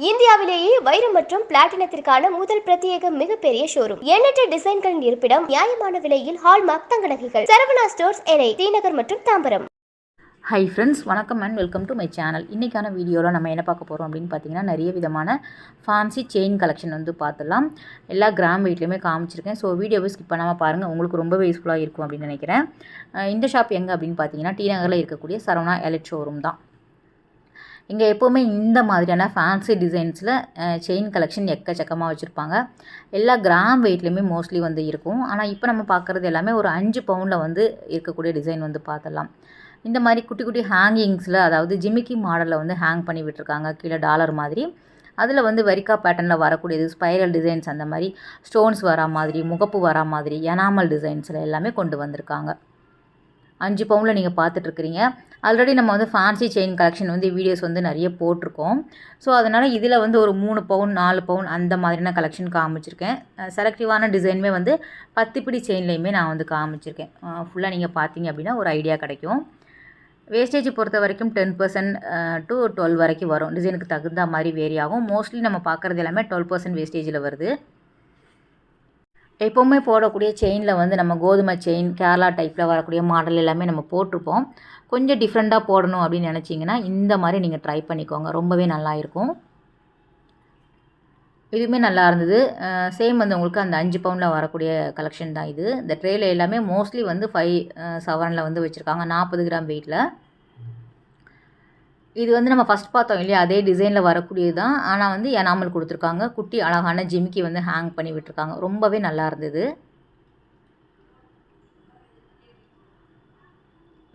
இந்தியாவிலேயே வைரம் மற்றும் பிளாட்டினத்திற்கான முதல் பிரத்யேக மிகப்பெரிய ஷோரூம். எண்ணற்ற டிசைன்களின் இருப்பிடம், நியாயமான விலையில் ஹால்மார்க் தங்க நகைகள். சரவணா ஸ்டோர்ஸ், NI, தீநகர் மற்றும் தாம்பரம். ஹை ஃப்ரெண்ட்ஸ், வணக்கம் and welcome to my channel. இன்றைக்கான வீடியோவில் நம்ம என்ன பார்க்க போகிறோம் அப்படின்னு பார்த்தீங்கன்னா, நிறைய விதமான ஃபேன்சி செயின் கலெக்ஷன் வந்து பார்த்துடலாம். எல்லா கிராம் வெயிட்லையுமே காமிச்சிருக்கேன். ஸோ வீடியோவை ஸ்கிப் பண்ணாமல் பாருங்கள், உங்களுக்கு ரொம்பவே யூஸ்ஃபுல்லாக இருக்கும் அப்படின்னு நினைக்கிறேன். இந்த ஷாப் எங்கே அப்படின்னு பார்த்தீங்கன்னா, டி நகரில் இருக்கக்கூடிய சரவணா எலக்ட் ஷோரூம் தான். இங்கே எப்போவுமே இந்த மாதிரியான ஃபேன்சி டிசைன்ஸில் செயின் கலெக்ஷன் எக்கச்சக்கமாக வச்சுருப்பாங்க. எல்லா கிராம் வெயிட்லேயுமே மோஸ்ட்லி வந்து இருக்கும். ஆனால் இப்போ நம்ம பார்க்குறது எல்லாமே ஒரு 5 பவுண்டில் வந்து இருக்கக்கூடிய டிசைன் வந்து பார்த்துடலாம். இந்த மாதிரி குட்டி குட்டி ஹேங்கிங்ஸில், அதாவது ஜிமிக்கி மாடலில் வந்து ஹேங் பண்ணி விட்டுருக்காங்க. கீழே டாலர் மாதிரி, அதில் வந்து வரிக்கா பேட்டர்னில் வரக்கூடியது, ஸ்பைரல் டிசைன்ஸ், அந்த மாதிரி ஸ்டோன்ஸ் வரா மாதிரி, முகப்பு வரா மாதிரி, எனாமல் டிசைன்ஸில் எல்லாமே கொண்டு வந்திருக்காங்க. 5 பவுண்டில் நீங்கள் பார்த்துட்ருக்குறீங்க. ஆல்ரெடி நம்ம வந்து ஃபேன்சி செயின் கலெக்ஷன் வந்து வீடியோஸ் வந்து நிறைய போட்டிருக்கோம். ஸோ அதனால் இதில் வந்து ஒரு 3 பவுன் 4 பவுன் அந்த மாதிரியான கலெக்ஷன் காமிச்சிருக்கேன். செலக்டிவான டிசைனுமே வந்து 10 பிடி செயின்லேயுமே நான் வந்து காமிச்சிருக்கேன். ஃபுல்லாக நீங்கள் பார்த்தீங்க அப்படின்னா ஒரு ஐடியா கிடைக்கும். வேஸ்டேஜ் பொறுத்த வரைக்கும் 10% to 12 வரைக்கும் வரும். டிசைனுக்கு தகுந்த மாதிரி வேரி ஆகும். மோஸ்ட்லி நம்ம பார்க்குறது எல்லாமே 12% வேஸ்டேஜில் வருது. எப்போவுமே போடக்கூடிய செயினில் வந்து நம்ம கோதுமை செயின், கேரளா டைப்பில் வரக்கூடிய மாடல் எல்லாமே நம்ம போட்டிருப்போம். கொஞ்சம் டிஃப்ரெண்ட்டாக போடணும் அப்படின்னு நினச்சிங்கன்னா இந்த மாதிரி நீங்கள் ட்ரை பண்ணிக்கோங்க. ரொம்பவே நல்லா இருக்கும். இதுவுமே நல்லா இருந்தது. சேம் வந்து உங்களுக்கு அந்த 5 பவுண்டில் வரக்கூடிய கலெக்ஷன் தான் இது. இந்த ட்ரேயில் எல்லாமே மோஸ்ட்லி வந்து 5 7 வந்து வச்சுருக்காங்க, 40 கிராம் வெயிட்டில். இது வந்து நம்ம ஃபஸ்ட் பார்த்தோம் இல்லையா, அதே டிசைனில் வரக்கூடியது தான். ஆனால் வந்து எனாமல் கொடுத்துருக்காங்க. குட்டி அழகான ஜிமிக்கி வந்து ஹேங் பண்ணி விட்டுருக்காங்க. ரொம்பவே நல்லா இருந்தது.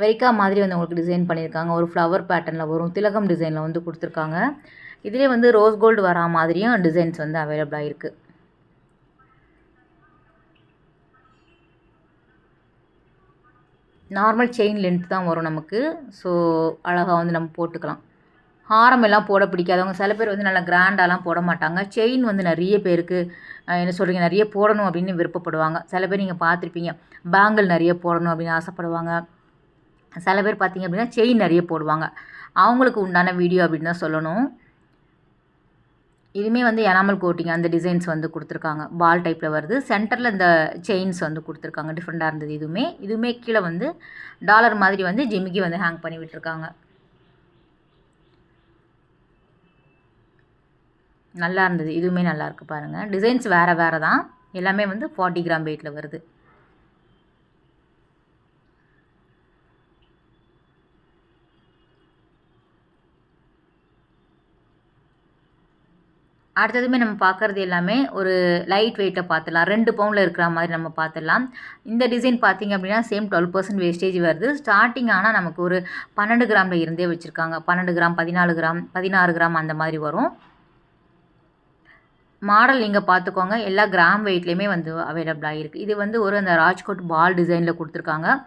வெரிக்கா மாதிரி வந்து உங்களுக்கு டிசைன் பண்ணியிருக்காங்க. ஒரு ஃப்ளவர் பேட்டர்னில் வரும், திலகம் டிசைனில் வந்து கொடுத்துருக்காங்க. இதிலே வந்து ரோஸ் கோல்டு வரா மாதிரியும் டிசைன்ஸ் வந்து அவைலபிளாக இருக்குது. நார்மல் செயின் லென்த் தான் வரும் நமக்கு. ஸோ அழகாக வந்து நம்ம போட்டுக்கலாம். ஹாரம் எல்லாம் போட பிடிக்காதவங்க, சில பேர் வந்து நல்லா கிராண்டாலாம் போட மாட்டாங்க. செயின் வந்து நிறைய பேருக்கு என்ன சொல்கிறீங்க, நிறைய போடணும் அப்படின்னு விருப்பப்படுவாங்க. சில பேர் நீங்கள் பார்த்துருப்பீங்க, பேங்கிள் நிறைய போடணும் அப்படின்னு ஆசைப்படுவாங்க. சில பேர் பார்த்திங்க அப்படின்னா செயின் நிறைய போடுவாங்க. அவங்களுக்கு உண்டான வீடியோ அப்படின்னு தான் சொல்லணும். இதுவுமே வந்து எனாமல் கோட்டிங் அந்த டிசைன்ஸ் வந்து கொடுத்துருக்காங்க. பால் டைப்பில் வருது. சென்டரில் இந்த செயின்ஸ் வந்து கொடுத்துருக்காங்க. டிஃப்ரெண்ட்டாக இருந்தது. இதுவுமே கீழே வந்து டாலர் மாதிரி வந்து ஜிமிக்கி வந்து ஹேங் பண்ணி விட்டுருக்காங்க. நல்லா இருந்தது. இதுவுமே நல்லா இருக்குது பாருங்கள். டிசைன்ஸ் வேறு வேறு தான். எல்லாமே வந்து 40 கிராம் வெயிட்டில் வருது. அடுத்ததுமே நம்ம பார்க்குறது எல்லாமே ஒரு லைட் வெயிட்டில் பார்த்துடலாம். 2 பவுண்டில் இருக்கிற மாதிரி நம்ம பார்த்துடலாம். இந்த டிசைன் பார்த்திங்க அப்படின்னா சேம் 12% வேஸ்டேஜ் வருது. ஸ்டார்டிங் ஆனால் நமக்கு ஒரு 12 கிராமில் இருந்தே வச்சுருக்காங்க. 12 கிராம், 14 கிராம், 16 கிராம் அந்த மாதிரி வரும். மாடல் நீங்கள் பார்த்துக்கோங்க. எல்லா கிராம் வெயிட்லேயுமே வந்து அவைலபிளாக இருக்குது. இது வந்து ஒரு அந்த ராஜ்கோட் பால் டிசைனில் கொடுத்துருக்காங்க.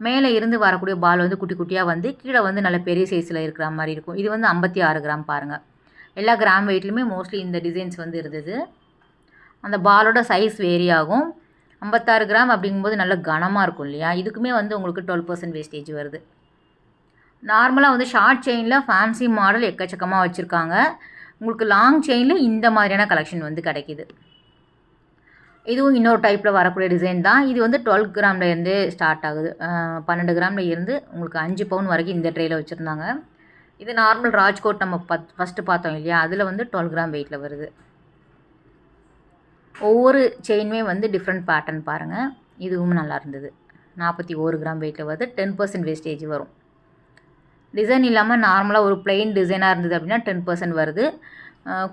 மேலே இருந்து வரக்கூடிய பால் வந்து குட்டி குட்டியாக வந்து கீழே வந்து நல்ல பெரிய சைஸில் இருக்கிற மாதிரி இருக்கும். இது வந்து 56 கிராம் பாருங்கள். எல்லா கிராம் வெயிட்லையுமே மோஸ்ட்லி இந்த டிசைன்ஸ் வந்து இருந்தது. அந்த பாலோட சைஸ் வேரி ஆகும். 56 கிராம் அப்படிங்கும்போது நல்ல கனமாக இருக்கும் இல்லையா. இதுக்குமே வந்து உங்களுக்கு 12% வேஸ்டேஜ் வருது. நார்மலாக வந்து ஷார்ட் செயினில் ஃபேன்சி மாடல் எக்கச்சக்கமாக வச்சுருக்காங்க. உங்களுக்கு லாங் செயினில் இந்த மாதிரியான கலெக்ஷன் வந்து கிடைக்கிது. இதுவும் இன்னொரு டைப்பில் வரக்கூடிய டிசைன் தான். இது வந்து 12 கிராமில் இருந்து ஸ்டார்ட் ஆகுது. 12 கிராமில் இருந்து உங்களுக்கு 5 பவுன் வரைக்கும் இந்த ட்ரேயில் வச்சுருந்தாங்க. இது நார்மல் ராஜ்கோட் நம்ம ஃபஸ்ட்டு பார்த்தோம் இல்லையா, அதில் வந்து 12 கிராம் வெயிட்டில் வருது. ஒவ்வொரு செயினுமே வந்து டிஃப்ரெண்ட் பேட்டர்ன் பாருங்கள். இதுவும் நல்லா இருந்தது. 41 கிராம் வெயிட்டில் வருது. 10% வேஸ்டேஜ் வரும். டிசைன் இல்லாமல் நார்மலாக ஒரு பிளெயின் டிசைனாக இருந்தது அப்படின்னா 10% வருது.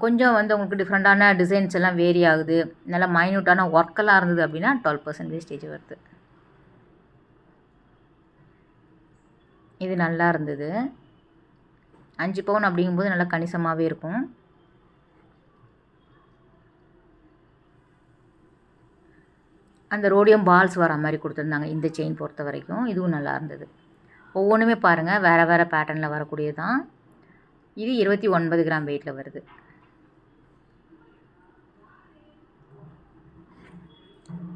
கொஞ்சம் வந்து உங்களுக்கு டிஃப்ரெண்ட்டான டிசைன்ஸ் எல்லாம் வேரி ஆகுது, நல்லா மைன்யூட்டான ஒர்க்கெல்லாம் இருந்தது அப்படின்னா 12% வேஸ்டேஜ் வருது. இது நல்லா இருந்தது. 5 பவுன் அப்படிங்கும்போது நல்லா கணிசமாகவே இருக்கும். அந்த ரோடியம் பால்ஸ் வர மாதிரி கொடுத்துருந்தாங்க இந்த செயின் பொறுத்த வரைக்கும். இதுவும் நல்லா இருந்தது. ஒவ்வொன்றுமே பாருங்கள் வேறு வேறு பேட்டர்னில் வரக்கூடியது தான். இது 29 கிராம் வெயிட்டில் வருது.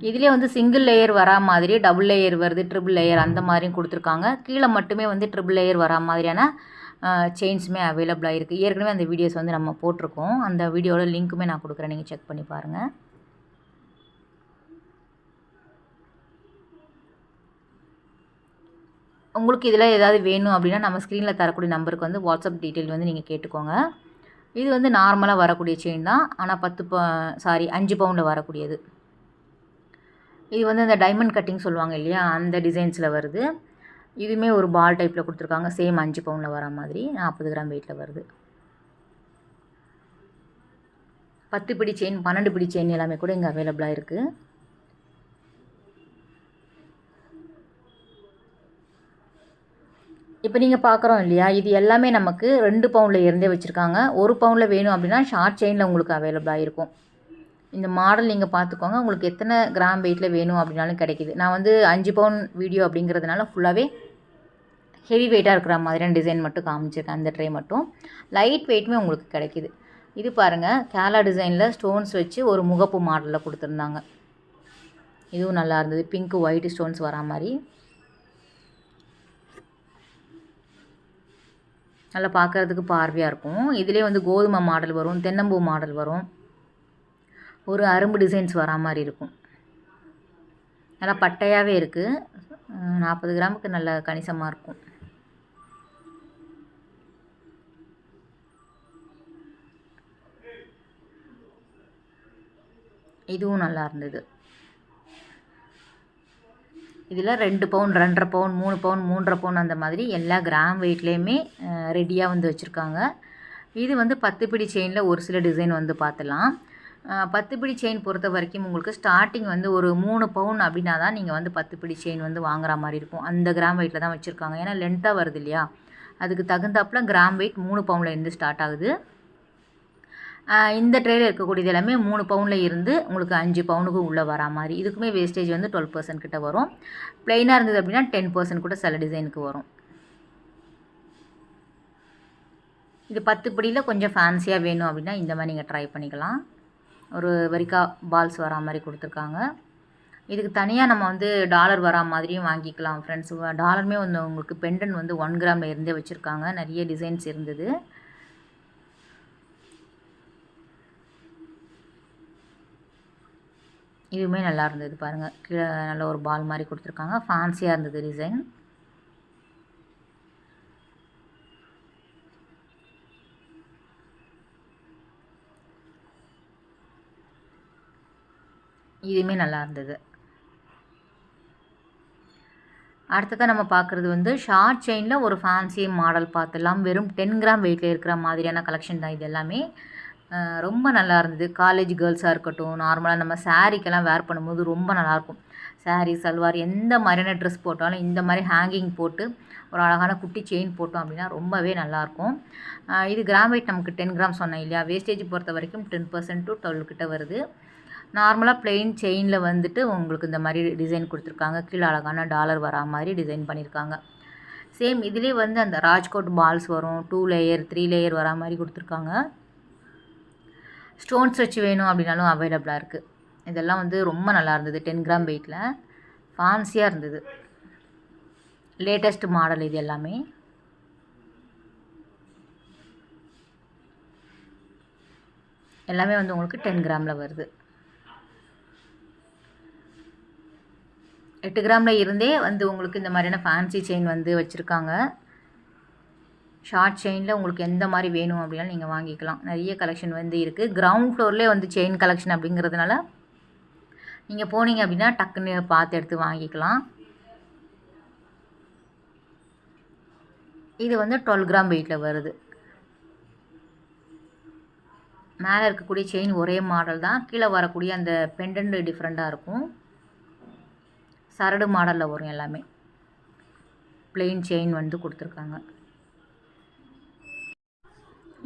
இதிலே வந்து சிங்கிள் லேயர் வரா மாதிரி, டபுள் லேயர் வருது, ட்ரிபிள் லேயர் அந்த மாதிரியும் கொடுத்துருக்காங்க. கீழே மட்டுமே வந்து ட்ரிபிள் லேயர் வரா மாதிரியான செயின்ஸுமே அவைலபிளாக இருக்குது. ஏற்கனவே அந்த வீடியோஸ் வந்து நம்ம போட்டிருக்கோம். அந்த வீடியோட லிங்க்குமே நான் கொடுக்குறேன், நீங்கள் செக் பண்ணி பாருங்கள். உங்களுக்கு இதில் ஏதாவது வேணும் அப்படின்னா நம்ம ஸ்க்ரீனில் தரக்கூடிய நம்பருக்கு வந்து வாட்ஸ்அப் டீட்டெயில் வந்து நீங்கள் கேட்டுக்கோங்க. இது வந்து நார்மலாக வரக்கூடிய செயின் தான், ஆனால் 5 பவுனில் வரக்கூடியது. இது வந்து அந்த டைமண்ட் கட்டிங் சொல்லுவாங்க இல்லையா, அந்த டிசைன்ஸில் வருது. இதுவுமே ஒரு பால் டைப்பில் கொடுத்துருக்காங்க. சேம் 5 பவுனில் வர மாதிரி 40 கிராம் வெயிட்டில் வருது. 10 பிடி செயின், 12 பிடி செயின் எல்லாமே கூட இங்கே அவைலபிளாக இருக்குது. இப்போ நீங்கள் பார்க்குறோம் இல்லையா, இது எல்லாமே நமக்கு 2 பவுனில் இருந்தே வச்சுருக்காங்க. 1 பவுனில் வேணும் அப்படின்னா ஷார்ட் செயினில் உங்களுக்கு அவைலபிளாக இருக்கும். இந்த மாடல் நீங்கள் பார்த்துக்கோங்க, உங்களுக்கு எத்தனை கிராம் வெயிட்டில் வேணும் அப்படின்னாலும் கிடைக்கிது. நான் வந்து 5 பவுன் வீடியோ அப்படிங்கிறதுனால ஃபுல்லாகவே ஹெவி வெயிட்டாக இருக்கிற மாதிரியான டிசைன் மட்டும் காமிச்சிருக்கேன். அந்த ட்ரே மட்டும் லைட் வெயிட்டுமே உங்களுக்கு கிடைக்கிது. இது பாருங்கள், கேரளா டிசைனில் ஸ்டோன்ஸ் வச்சு ஒரு முகப்பு மாடலில் கொடுத்துருந்தாங்க. இதுவும் நல்லா இருந்தது. பிங்க்கு ஒயிட் ஸ்டோன்ஸ் வரா மாதிரி நல்லா பார்க்குறதுக்கு பார்வையாக இருக்கும். இதிலே வந்து கோதுமை மாடல் வரும், தென்னம்பூ மாடல் வரும், ஒரு அரும்பு டிசைன்ஸ் வரா மாதிரி இருக்கும். நல்லா பட்டையாகவே இருக்குது. 40 கிராமுக்கு நல்ல கணிசமாக இருக்கும். இதுவும் நல்லா இருந்தது. இதில் 2 பவுன், 2.5 பவுன், 3 பவுன், 3.5 பவுன் அந்த மாதிரி எல்லா கிராம் வெயிட்லேயுமே ரெடியாக வந்து வச்சுருக்காங்க. இது வந்து 10 பிடி செயினில் ஒரு சில டிசைன் வந்து பார்த்துலாம். 10 பிடி செயின் பொறுத்த வரைக்கும் உங்களுக்கு ஸ்டார்டிங் வந்து ஒரு 3 பவுன் அப்படின்னா தான் நீங்கள் வந்து 10 பிடி செயின் வந்து வாங்குற மாதிரி இருக்கும். அந்த கிராம் வெயிட்டில் தான் வச்சுருக்காங்க. ஏன்னா லென்த்தாக வருது இல்லையா, அதுக்கு தகுந்தாப்பில் கிராம் வெயிட் 3 பவுனில் இருந்து ஸ்டார்ட் ஆகுது. இந்த ட்ரேயில் இருக்கக்கூடியது எல்லாமே 3 பவுனில் இருந்து உங்களுக்கு 5 பவுனுக்கு உள்ளே வரா மாதிரி. இதுக்குமே வேஸ்டேஜ் வந்து 12% கிட்ட வரும். ப்ளைனாக இருந்தது அப்படின்னா 10% கூட சில டிசைனுக்கு வரும். இது 10 பிடியில் கொஞ்சம் ஃபேன்சியாக வேணும் அப்படின்னா இந்த மாதிரி நீங்கள் ட்ரை பண்ணிக்கலாம். ஒரு வரிக்கா பால்ஸ் வரா மாதிரி கொடுத்துருக்காங்க. இதுக்கு தனியாக நம்ம வந்து டாலர் வரா மாதிரியும் வாங்கிக்கலாம் ஃப்ரெண்ட்ஸ். டாலருமே வந்து உங்களுக்கு பெண்டன் வந்து 1 கிராமில் இருந்தே வச்சுருக்காங்க. நிறைய டிசைன்ஸ் இருந்தது. இதுவுமே நல்லா இருந்தது பாருங்கள். கீழே நல்ல ஒரு பால் மாதிரி கொடுத்துருக்காங்க. ஃபேன்சியாக இருந்தது டிசைன். இதுவுமே நல்லா இருந்தது. அடுத்ததாக நம்ம பார்க்குறது வந்து ஷார்ட் செயினில் ஒரு ஃபேன்சி மாடல் பார்த்துலாம். வெறும் 10 கிராம் வெயிட்டில் இருக்கிற மாதிரியான கலெக்ஷன் தான் இது எல்லாமே. ரொம்ப நல்லா இருந்தது. காலேஜ் கேர்ள்ஸாக இருக்கட்டும், நார்மலாக நம்ம சாரீக்கெல்லாம் வேர் பண்ணும்போது ரொம்ப நல்லாயிருக்கும். சாரீ, சல்வார் எந்த மாதிரியான ட்ரெஸ் போட்டாலும் இந்த மாதிரி ஹேங்கிங் போட்டு ஒரு அழகான குட்டி செயின் போட்டோம் அப்படின்னா ரொம்பவே நல்லாயிருக்கும். இது கிராம் வெயிட் நமக்கு 10 கிராம் சொன்னேன் இல்லையா, வேஸ்டேஜ் பொறுத்த வரைக்கும் 10% to 12 கிட்ட வருது. நார்மலாக ப்ளெயின் செயினில் வந்துட்டு உங்களுக்கு இந்த மாதிரி டிசைன் கொடுத்துருக்காங்க. கீழே அழகான டாலர் வரா மாதிரி டிசைன் பண்ணியிருக்காங்க. சேம் இதிலே வந்து அந்த ராஜ்கோட் பால்ஸ் வரும், 2 லேயர் 3 லேயர் வரா மாதிரி கொடுத்துருக்காங்க. ஸ்டோன்ஸ் வச்சு வேணும் அப்படின்னாலும் அவைலபிளாக இருக்குது. இதெல்லாம் வந்து ரொம்ப நல்லா இருந்தது. 10 கிராம் வெயிட்டில் ஃபேன்சியாக இருந்தது. லேட்டஸ்ட் மாடல் இது எல்லாமே. எல்லாமே வந்து உங்களுக்கு 10 கிராமில் வருது. 8 கிராமில் இருந்தே வந்து உங்களுக்கு இந்த மாதிரியான ஃபேன்சி செயின் வந்து வச்சுருக்காங்க. ஷார்ட் செயினில் உங்களுக்கு எந்த மாதிரி வேணும் அப்படின்னாலும் நீங்கள் வாங்கிக்கலாம். நிறைய கலெக்ஷன் வந்து இருக்குது. கிரவுண்ட் ஃப்ளோர்லேயே வந்து செயின் கலெக்ஷன் அப்படிங்கிறதுனால நீங்கள் போனீங்க அப்படின்னா டக்குன்னு பார்த்து எடுத்து வாங்கிக்கலாம். இது வந்து 12 கிராம் வெயிட்டில் வருது. மேலே இருக்கக்கூடிய செயின் ஒரே மாடல் தான். கீழே வரக்கூடிய அந்த பெண்டன்ட் டிஃப்ரெண்ட்டாக இருக்கும். சரடு மாடலில் வரும். எல்லாமே பிளெயின் செயின் வந்து கொடுத்துருக்காங்க.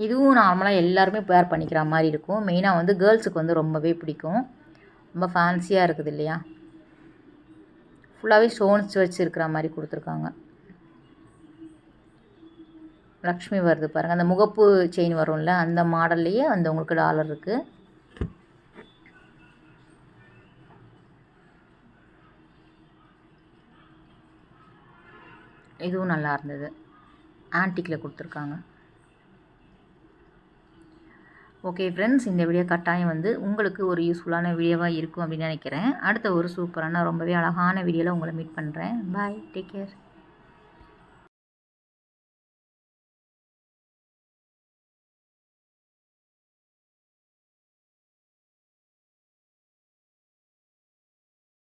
இதுவும் நார்மலாக எல்லாருமே பேர் பண்ணிக்கிற மாதிரி இருக்கும். மெயினாக வந்து கேர்ள்ஸுக்கு வந்து ரொம்பவே பிடிக்கும். ரொம்ப ஃபேன்சியாக இருக்குது இல்லையா. ஃபுல்லாகவே ஸ்டோன்ஸ் வச்சு இருக்கிற மாதிரி கொடுத்துருக்காங்க. லக்ஷ்மி வருது பாருங்கள். அந்த முகப்பு செயின் வரும்ல, அந்த மாடல்லையே அந்த உங்களுக்கு டாலர் இருக்குது. இதுவும் நல்லா இருந்தது. ஆன்டிக்கில் கொடுத்துருக்காங்க. ஓகே ஃப்ரெண்ட்ஸ், இந்த வீடியோ கட்டாயம் வந்து உங்களுக்கு ஒரு யூஸ்ஃபுல்லான வீடியோவாக இருக்கும் அப்படின்னு நினைக்கிறேன். அடுத்த ஒரு சூப்பரான ரொம்பவே அழகான வீடியோவில் உங்களை மீட் பண்ணுறேன். பாய், டேக் கேர்.